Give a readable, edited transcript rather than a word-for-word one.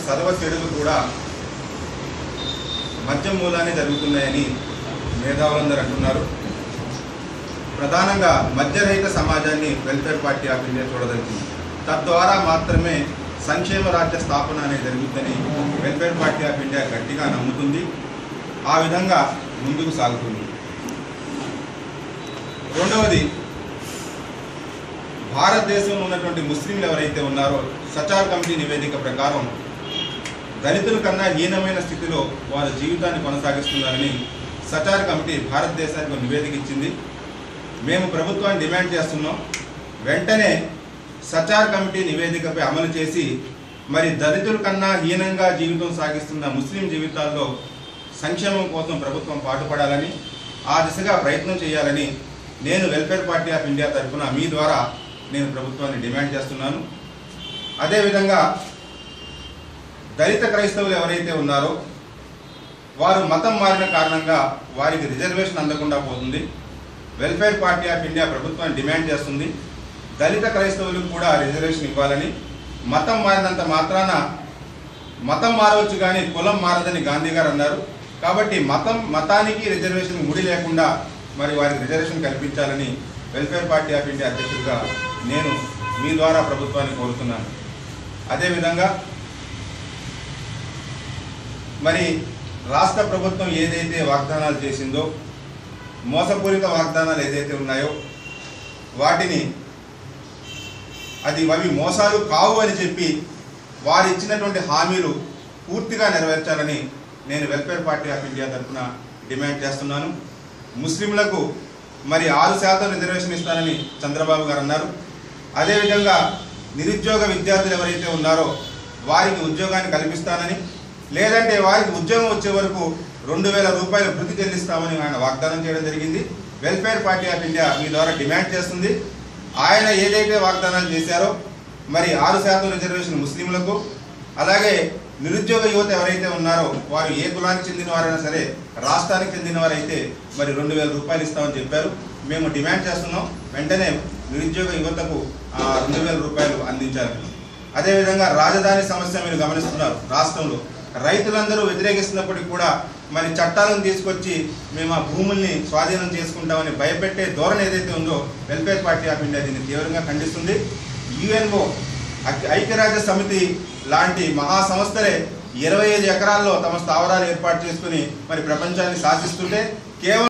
సర్వ చెడులు కూడా మద్యం మూలానే జరుగుతున్నాయని మేధావులందరూ అంటున్నారు. ప్రధానంగా మద్యరహిత సమాజాన్ని వెల్ఫేర్ పార్టీ ఆఫ్ ఇండియా చూడదలిచింది. తద్వారా మాత్రమే సంక్షేమ రాజ్య స్థాపన అనేది జరుగుతుందని వెల్ఫేర్ పార్టీ ఆఫ్ ఇండియా గట్టిగా నమ్ముతుంది. ఆ విధంగా ముందుకు సాగుతుంది. రెండవది, భారతదేశంలో ఉన్నటువంటి ముస్లింలు ఎవరైతే ఉన్నారో సచార్ కమిటీ నివేదిక ప్రకారం దళితుల కన్నా హీనమైన స్థితిలో వారి జీవితాన్ని కొనసాగిస్తున్నారని సచార్ కమిటీ భారతదేశానికి ఒక నివేదిక ఇచ్చింది. మేము ప్రభుత్వాన్ని డిమాండ్ చేస్తున్నాం, వెంటనే సచార్ కమిటీ నివేదికపై అమలు చేసి మరి దళితుల కన్నా హీనంగా జీవితం సాగిస్తున్న ముస్లిం జీవితాల్లో సంక్షేమం కోసం ప్రభుత్వం పాటుపడాలని, ఆ దిశగా ప్రయత్నం చేయాలని నేను వెల్ఫేర్ పార్టీ ఆఫ్ ఇండియా తరఫున మీ ద్వారా నేను ప్రభుత్వాన్ని డిమాండ్ చేస్తున్నాను. అదేవిధంగా దళిత క్రైస్తవులు ఎవరైతే ఉన్నారో వారు మతం మారిన కారణంగా వారికి రిజర్వేషన్ అందకుండా పోతుంది. వెల్ఫేర్ పార్టీ ఆఫ్ ఇండియా ప్రభుత్వాన్ని డిమాండ్ చేస్తుంది, దళిత క్రైస్తవులకు కూడా రిజర్వేషన్ ఇవ్వాలని. మతం మారినంత మాత్రాన మతం మారవచ్చు కానీ కులం మారదని గాంధీ గారు అన్నారు. కాబట్టి మతానికి రిజర్వేషన్ ముడి లేకుండా మరి వారికి రిజర్వేషన్ కల్పించాలని వెల్ఫేర్ పార్టీ ఆఫ్ ఇండియా అధ్యక్షుడిగా నేను మీ ద్వారా ప్రభుత్వాన్ని కోరుతున్నాను. అదేవిధంగా మరి రాష్ట్ర ప్రభుత్వం ఏదైతే వాగ్దానాలు చేసిందో, మోసపూరిత వాగ్దానాలు ఏదైతే ఉన్నాయో వాటిని అవి మోసాలు కావు అని చెప్పి వారు ఇచ్చినటువంటి హామీలు పూర్తిగా నెరవేర్చాలని నేను వెల్ఫేర్ పార్టీ ఆఫ్ ఇండియా తరఫున డిమాండ్ చేస్తున్నాను. ముస్లింలకు మరి 6% రిజర్వేషన్ ఇస్తానని చంద్రబాబు గారు అన్నారు. అదేవిధంగా నిరుద్యోగ విద్యార్థులు ఎవరైతే ఉన్నారో వారికి ఉద్యోగాన్ని కల్పిస్తానని, లేదంటే వారికి ఉద్యోగం వచ్చే వరకు 2000 రూపాయలు వృత్తి చెల్లిస్తామని ఆయన వాగ్దానం చేయడం జరిగింది. వెల్ఫేర్ పార్టీ ఆఫ్ ఇండియా మీ ద్వారా డిమాండ్ చేస్తుంది, ఆయన ఏదైతే వాగ్దానాలు చేశారో మరి 6% రిజర్వేషన్ ముస్లింలకు, అలాగే నిరుద్యోగ యువత ఎవరైతే ఉన్నారో వారు ఏ కులానికి చెందిన వారైనా సరే, రాష్ట్రానికి చెందిన వారైతే మరి 2000 రూపాయలు ఇస్తామని చెప్పారు. మేము డిమాండ్ చేస్తున్నాం, వెంటనే నిరుద్యోగ యువతకు 2000 రూపాయలు అందించాలి. అదేవిధంగా రాజధాని సమస్య మీరు గమనిస్తున్నారు. రాష్ట్రంలో రైతులందరూ వ్యతిరేకిస్తున్నప్పటికీ కూడా మరి చట్టాలను తీసుకొచ్చి మేము ఆ భూముల్ని స్వాధీనం చేసుకుంటామని భయపెట్టే ధోరణి ఏదైతే ఉందో వెల్ఫేర్ పార్టీ ఆఫ్ ఇండియా దీన్ని తీవ్రంగా ఖండిస్తుంది. యుఎన్ఓ ఐక్యరాజ్య సమితి లాంటి మహా సంస్థలే 25 ఎకరాల్లో తమ స్థావరాలు ఏర్పాటు చేసుకుని మరి ప్రపంచాన్ని శాసిస్తుంటే కేవలం